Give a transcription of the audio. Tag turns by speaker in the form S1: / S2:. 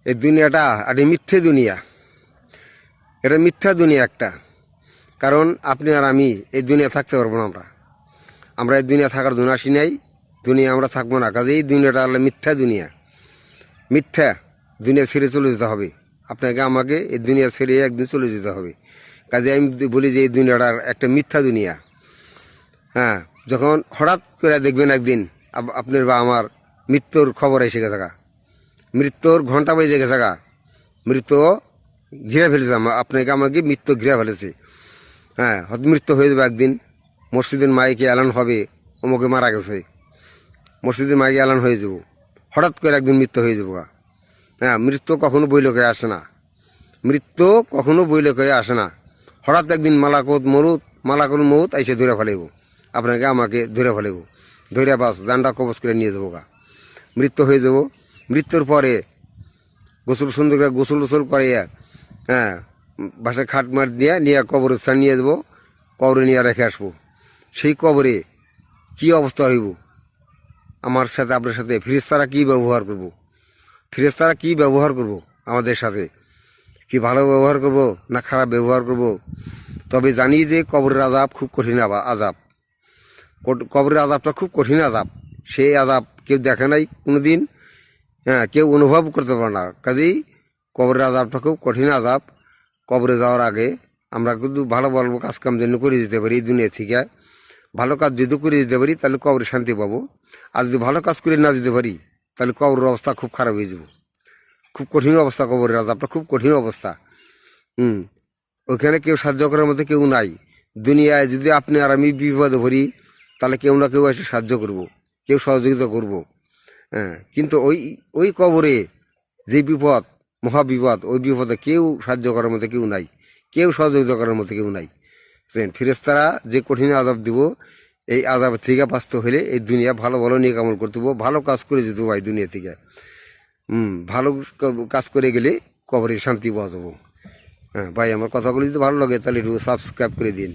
S1: এই দুনিয়াটা একটা মিথ্যে দুনিয়া, এটা মিথ্যা দুনিয়া একটা। কারণ আপনি আর আমি এই দুনিয়া থাকতে পারবো না। আমরা এই দুনিয়া থাকার জন্য আসি নাই, দুনিয়া আমরা থাকবো না। কাজে এই দুনিয়াটা হলো মিথ্যা দুনিয়া, মিথ্যা দুনিয়া ছেড়ে চলে যেতে হবে। আপনাকে আমাকে এই দুনিয়া ছেড়ে একদিন চলে যেতে হবে। কাজে আমি বলি যে এই দুনিয়াটার একটা মিথ্যা দুনিয়া। হ্যাঁ, যখন হঠাৎ করে দেখবেন একদিন আপনার বা আমার মৃত্যুর খবর এসে গেছে, মৃত্যুর ঘন্টা বেজে গেছে, মৃত্যু ঘিরে ফেলেছে আপনাকে আমাকে, মৃত্যু ঘিরে ফেলেছে। হ্যাঁ, হয়তো মৃত্যু হয়ে যাবে একদিন। মসজিদের মাইকে এলান হবে অমুকে মারা গেছে, মসজিদের মাইকে এলান হয়ে যাব। হঠাৎ করে একদিন মৃত্যু হয়ে যাবো। হ্যাঁ, মৃত্যু কখনো বৈলকে আসে না, মৃত্যু কখনো বৈলকে আসে না। হঠাৎ একদিন মালাকুল মৌত এসে ধরে ফেলেব, আপনাকে আমাকে ধরে ফেলেব, ধরে বাস জানটা কবজ করে নিয়ে যাবো। মৃত্যু হয়ে যাব। মৃত্যুর পরে সুন্দর করে গোসল করে, হ্যাঁ, বাসায় খাট মার দিয়ে নিয়ে কবরস্থান নিয়ে যাবো, কবরে নিয়ে রেখে আসবো। সেই কবরে কী অবস্থা হইব আমার সাথে, আপনার সাথে ফেরেশতারা কী ব্যবহার করব, ফেরেশতারা কী ব্যবহার করব আমাদের সাথে, কি ভালো ব্যবহার করব না খারাপ ব্যবহার করব। তবে জানি যে কবরের আযাব খুব কঠিন আযাব, কবরের আযাবটা খুব কঠিন আযাব। সেই আযাব কেউ দেখে নাই কোনো দিন, হ্যাঁ, কেউ অনুভব করতে পারে না। কাজেই কবরের আযাবটা খুব কঠিন আযাব। কবরে যাওয়ার আগে আমরা কিন্তু ভালো ভালো কাজকাম যেন করে দিতে পারি। এই দুনিয়া থেকে ভালো কাজ যদি করে দিতে পারি তাহলে কবরে শান্তি পাবো। আর যদি ভালো কাজ করে না দিতে পারি তাহলে কবরের অবস্থা খুব খারাপ হয়ে যাব, খুব কঠিন অবস্থা। কবরের আযাবটা খুব কঠিন অবস্থা। ওইখানে কেউ সাহায্য করার মধ্যে কেউ নাই। দুনিয়ায় যদি আপনি আর আমি বিপদে পড়ি তাহলে কেউ না কেউ এসে সাহায্য করব, কেউ সহযোগিতা করব। হ্যাঁ, কিন্তু ওই কবরে যে বিপদ, মহাবিপদ, ওই বিপদে কেউ সাহায্য করার মধ্যে কেউ নাই, কেউ সহযোগিতা করার মধ্যে কেউ নাই। ফেরেশতারা যে কঠিন আযাব দিব, এই আযাব থেকে বাঁচতে হলে এই দুনিয়া ভালো ভালো নেক আমল করতে হবো, ভালো কাজ করে যেতে হবে। এই দুনিয়া থেকে ভালো কাজ করে গেলে কবরে শান্তি পাওয়া যাবো। হ্যাঁ ভাই, আমার কথাগুলি যদি ভালো লাগে তাহলে একটু সাবস্ক্রাইব করে দিন।